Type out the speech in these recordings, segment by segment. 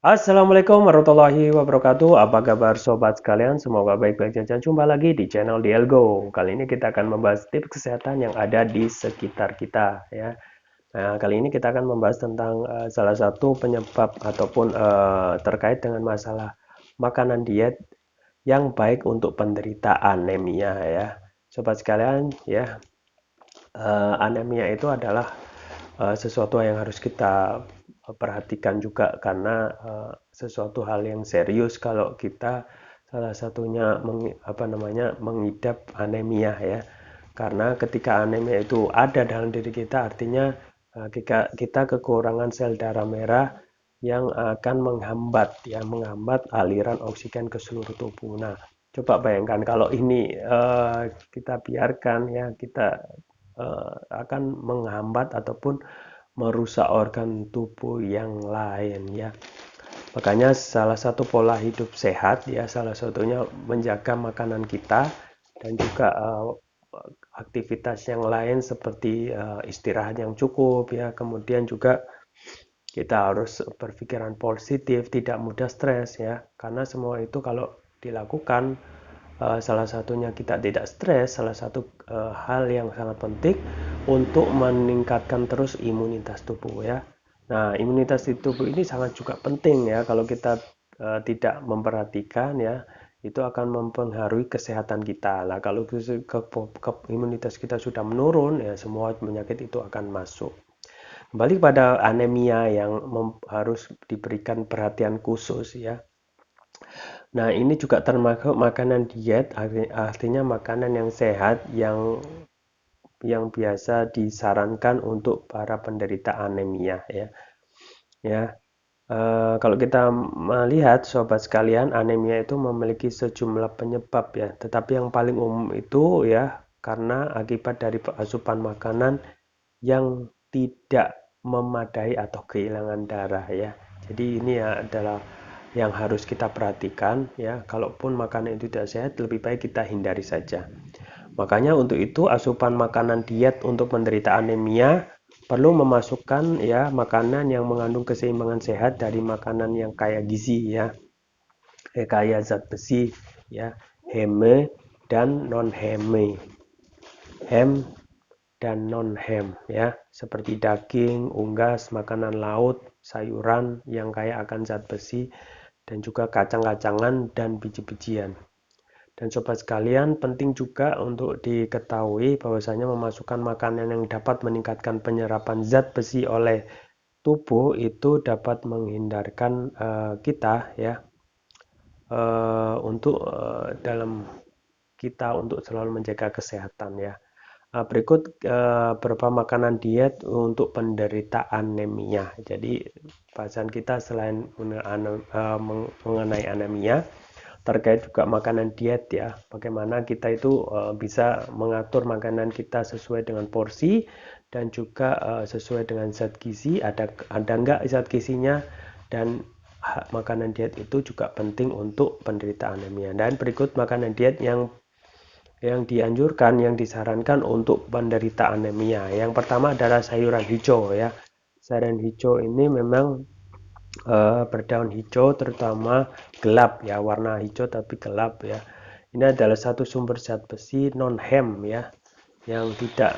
Assalamualaikum warahmatullahi wabarakatuh. Apa kabar sobat sekalian? Semoga baik-baik saja. Jumpa lagi di channel Dielgo. Kali ini kita akan membahas tips kesehatan yang ada di sekitar kita ya. Nah, kali ini kita akan membahas tentang salah satu penyebab ataupun terkait dengan masalah makanan diet yang baik untuk penderita anemia ya. Sobat sekalian ya, anemia itu adalah sesuatu yang harus kita perhatikan juga karena sesuatu hal yang serius kalau kita salah satunya mengidap anemia ya. Karena ketika anemia itu ada dalam diri kita artinya kita kekurangan sel darah merah yang akan menghambat aliran oksigen ke seluruh tubuh. Nah, coba bayangkan kalau ini kita biarkan ya, kita akan menghambat ataupun merusak organ tubuh yang lain ya. Makanya salah satu pola hidup sehat ya, salah satunya menjaga makanan kita dan juga aktivitas yang lain seperti istirahat yang cukup ya. Kemudian juga kita harus berpikiran positif, tidak mudah stres ya. Karena semua itu kalau dilakukan salah satunya kita tidak stres, salah satu hal yang sangat penting untuk meningkatkan terus imunitas tubuh ya. Nah, imunitas di tubuh ini sangat juga penting ya. Kalau kita tidak memperhatikan ya, itu akan mempengaruhi kesehatan kita. Nah, kalau imunitas kita sudah menurun ya, semua penyakit itu akan masuk. Kembali pada anemia yang harus diberikan perhatian khusus ya. Nah, ini juga termasuk makanan diet, artinya makanan yang sehat yang biasa disarankan untuk para penderita anemia ya. Ya, kalau kita melihat sobat sekalian, anemia itu memiliki sejumlah penyebab ya, tetapi yang paling umum itu ya karena akibat dari asupan makanan yang tidak memadai atau kehilangan darah ya. Jadi ini ya adalah yang harus kita perhatikan ya. Kalaupun makanan itu tidak sehat, lebih baik kita hindari saja. Makanya untuk itu asupan makanan diet untuk penderita anemia perlu memasukkan ya makanan yang mengandung keseimbangan sehat dari makanan yang kaya gizi ya, kaya zat besi ya, heme dan non heme. Hem dan non-hem ya, seperti daging, unggas, makanan laut, sayuran yang kaya akan zat besi dan juga kacang-kacangan dan biji-bijian. Dan sobat sekalian, penting juga untuk diketahui bahwasanya memasukkan makanan yang dapat meningkatkan penyerapan zat besi oleh tubuh itu dapat menghindarkan kita ya untuk dalam kita untuk selalu menjaga kesehatan ya. Berikut beberapa makanan diet untuk penderita anemia. Jadi bahasan kita selain mengenai anemia, terkait juga makanan diet ya. Bagaimana kita itu bisa mengatur makanan kita sesuai dengan porsi dan juga sesuai dengan zat gizi. Ada enggak zat gizinya, dan makanan diet itu juga penting untuk penderita anemia. Dan berikut makanan diet yang dianjurkan, yang disarankan untuk penderita anemia. Yang pertama adalah sayuran hijau ya. Sayuran hijau ini memang berdaun hijau terutama gelap ya, warna hijau tapi gelap ya. Ini adalah satu sumber zat besi non hem ya, yang tidak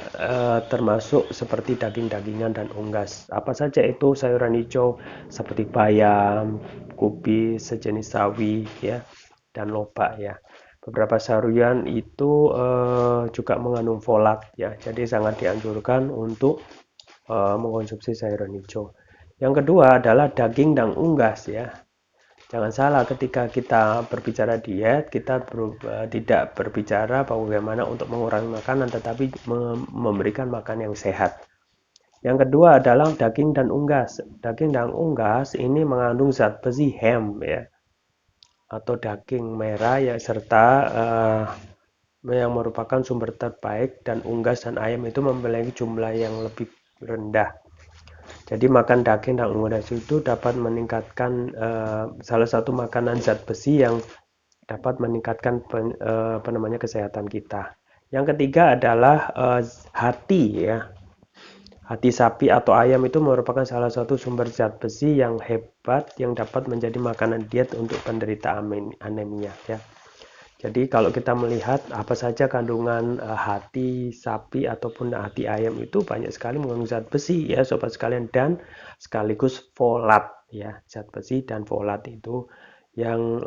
termasuk seperti daging-dagingan dan unggas. Apa saja itu sayuran hijau seperti bayam, kubis, sejenis sawi ya, dan lobak ya. Beberapa sayuran itu juga mengandung folat ya, jadi sangat dianjurkan untuk mengkonsumsi sayuran hijau. Yang kedua adalah daging dan unggas ya. Jangan salah ketika kita berbicara diet, kita tidak berbicara bagaimana untuk mengurangi makanan, tetapi memberikan makan yang sehat. Yang kedua adalah daging dan unggas. Daging dan unggas ini mengandung zat besi hem ya, atau daging merah ya, serta yang merupakan sumber terbaik, dan unggas dan ayam itu memiliki jumlah yang lebih rendah. Jadi makan daging dan unggas itu dapat meningkatkan salah satu makanan zat besi yang dapat meningkatkan kesehatan kita. Yang ketiga adalah hati ya. Hati sapi atau ayam itu merupakan salah satu sumber zat besi yang hebat yang dapat menjadi makanan diet untuk penderita anemia ya. Jadi kalau kita melihat apa saja kandungan hati sapi ataupun hati ayam itu banyak sekali mengandung zat besi ya sobat sekalian, dan sekaligus folat ya. Zat besi dan folat itu yang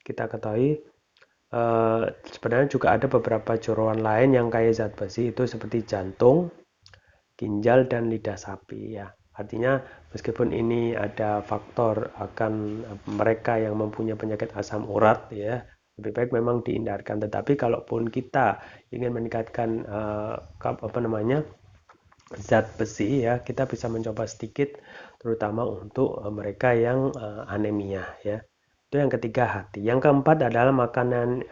kita ketahui sebenarnya juga ada beberapa jeroan lain yang kaya zat besi itu seperti jantung, ginjal, dan lidah sapi ya. Artinya meskipun ini ada faktor akan mereka yang mempunyai penyakit asam urat ya, lebih baik memang dihindarkan. Tetapi kalaupun kita ingin meningkatkan zat besi ya, kita bisa mencoba sedikit terutama untuk mereka yang anemia ya. Itu yang ketiga hati. Yang keempat adalah makanan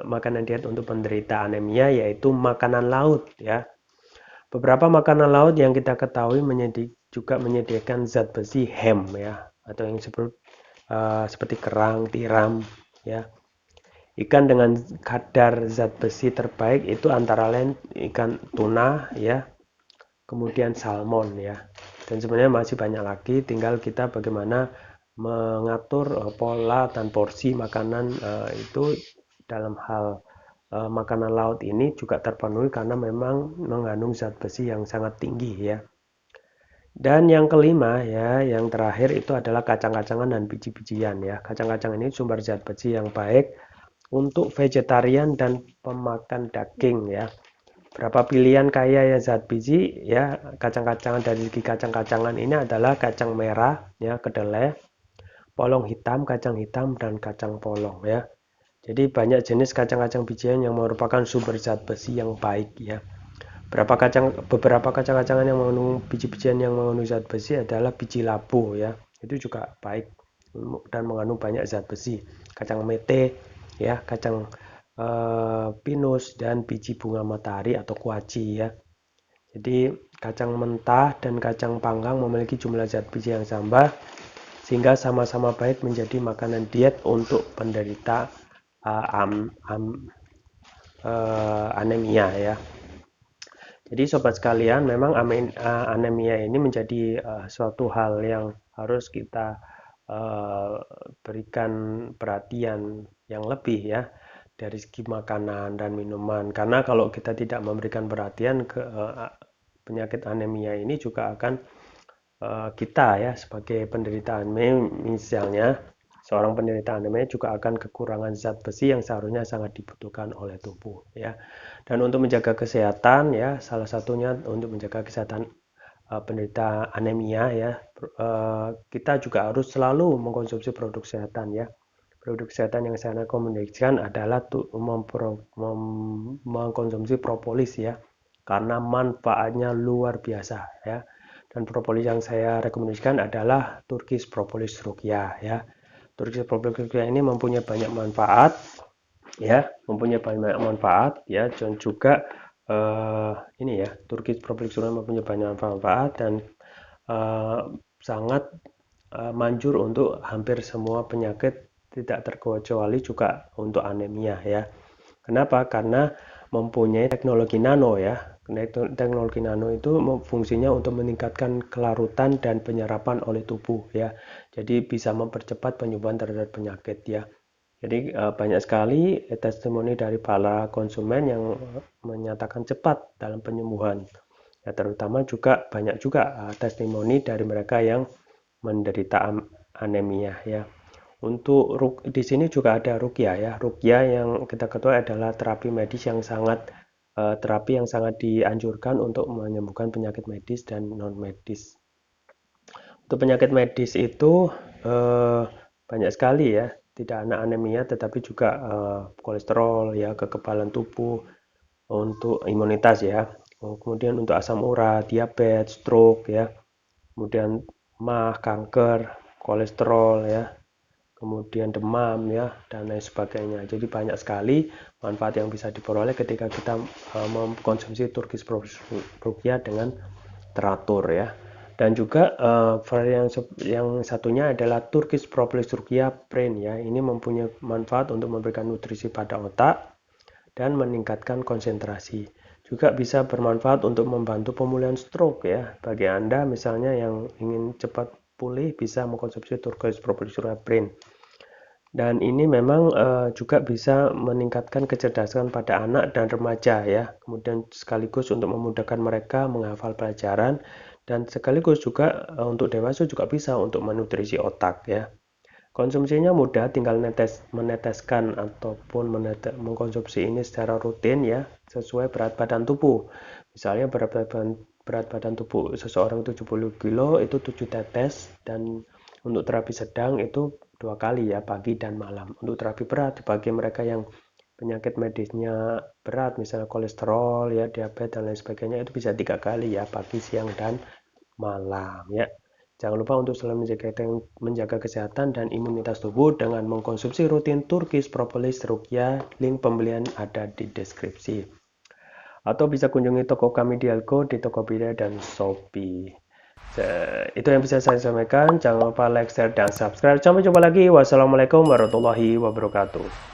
makanan diet untuk penderita anemia, yaitu makanan laut ya. Beberapa makanan laut yang kita ketahui juga menyediakan zat besi heme ya, atau yang disebut seperti kerang, tiram ya. Ikan dengan kadar zat besi terbaik itu antara lain ikan tuna ya, kemudian salmon ya. Dan sebenarnya masih banyak lagi, tinggal kita bagaimana mengatur pola dan porsi makanan itu dalam hal makanan laut ini juga terpenuhi karena memang mengandung zat besi yang sangat tinggi ya. Dan yang kelima ya, yang terakhir itu adalah kacang-kacangan dan biji-bijian ya. Kacang-kacang ini sumber zat besi yang baik untuk vegetarian dan pemakan daging ya. Berapa pilihan kaya ya zat biji ya kacang-kacangan. Dari segi kacang-kacangan ini adalah kacang merah ya, kedelai, polong hitam, kacang hitam, dan kacang polong ya. Jadi banyak jenis kacang-kacang bijian yang merupakan sumber zat besi yang baik ya. Beberapa kacang-kacangan yang mengandung biji-bijian yang mengandung zat besi adalah biji labu ya. Itu juga baik dan mengandung banyak zat besi. Kacang mete ya, kacang pinus, dan biji bunga matahari atau kuaci ya. Jadi kacang mentah dan kacang panggang memiliki jumlah zat besi yang sama sehingga sama-sama baik menjadi makanan diet untuk penderita anemia ya. Jadi sobat sekalian, memang anemia ini menjadi suatu hal yang harus kita berikan perhatian yang lebih ya dari segi makanan dan minuman. Karena kalau kita tidak memberikan perhatian ke penyakit anemia ini juga akan kita ya sebagai penderita anemia misalnya seorang penderita anemia juga akan kekurangan zat besi yang seharusnya sangat dibutuhkan oleh tubuh ya. Dan untuk menjaga kesehatan ya, salah satunya untuk menjaga kesehatan penderita anemia ya, kita juga harus selalu mengkonsumsi produk kesehatan ya. Produk kesehatan yang saya rekomendasikan adalah mengkonsumsi propolis ya, karena manfaatnya luar biasa ya. Dan propolis yang saya rekomendasikan adalah Turkish Propolis Rukia ya. Turkish Propolis Rukia ini mempunyai banyak manfaat ya, dan juga ini ya, Turkish Propolis Rukia mempunyai banyak manfaat dan sangat manjur untuk hampir semua penyakit, tidak terkecuali juga untuk anemia ya. Kenapa? Karena mempunyai teknologi nano ya. Teknologi nano itu fungsinya untuk meningkatkan kelarutan dan penyerapan oleh tubuh ya. Jadi bisa mempercepat penyembuhan terhadap penyakit ya. Jadi banyak sekali testimoni dari para konsumen yang menyatakan cepat dalam penyembuhan. Ya, terutama juga banyak juga testimoni dari mereka yang menderita anemia ya. Untuk di sini juga ada ruqyah ya. Ruqyah yang kita ketahui adalah terapi medis yang sangat dianjurkan untuk menyembuhkan penyakit medis dan non medis. Untuk penyakit medis itu banyak sekali ya, tidak hanya anemia tetapi juga kolesterol ya, kekebalan tubuh, untuk imunitas ya. Kemudian untuk asam urat, diabetes, stroke ya. Kemudian mah, kanker, kolesterol ya, kemudian demam ya, dan lain sebagainya. Jadi banyak sekali manfaat yang bisa diperoleh ketika kita mengkonsumsi Turkish Propolis Rukia dengan teratur ya. Dan juga varian yang satunya adalah Turkish Propolis Rukia Brain ya. Ini mempunyai manfaat untuk memberikan nutrisi pada otak dan meningkatkan konsentrasi. juga bisa bermanfaat untuk membantu pemulihan stroke ya. Bagi Anda misalnya yang ingin cepat pulih bisa mengkonsumsi turquoise propolis brain. Dan ini memang juga bisa meningkatkan kecerdasan pada anak dan remaja ya. Kemudian sekaligus untuk memudahkan mereka menghafal pelajaran dan sekaligus juga untuk dewasa juga bisa untuk menutrisi otak ya. Konsumsinya mudah, tinggal meneteskan ataupun mengkonsumsi ini secara rutin ya, sesuai berat badan tubuh. Misalnya berat badan tubuh seseorang 70 kilo itu 7 tetes, dan untuk terapi sedang itu 2 kali ya, pagi dan malam. Untuk terapi berat bagi mereka yang penyakit medisnya berat, misalnya kolesterol ya, diabetes dan lain sebagainya, itu bisa 3 kali ya, pagi, siang dan malam ya. Jangan lupa untuk selalu menjaga kesehatan dan imunitas tubuh dengan mengkonsumsi rutin Turkish Propolis Ruqyah. Link pembelian ada di deskripsi. Atau bisa kunjungi toko kami di Elgo, di Tokopedia dan Shopee. Itu yang bisa saya sampaikan. Jangan lupa like, share, dan subscribe. Sampai jumpa lagi. Wassalamualaikum warahmatullahi wabarakatuh.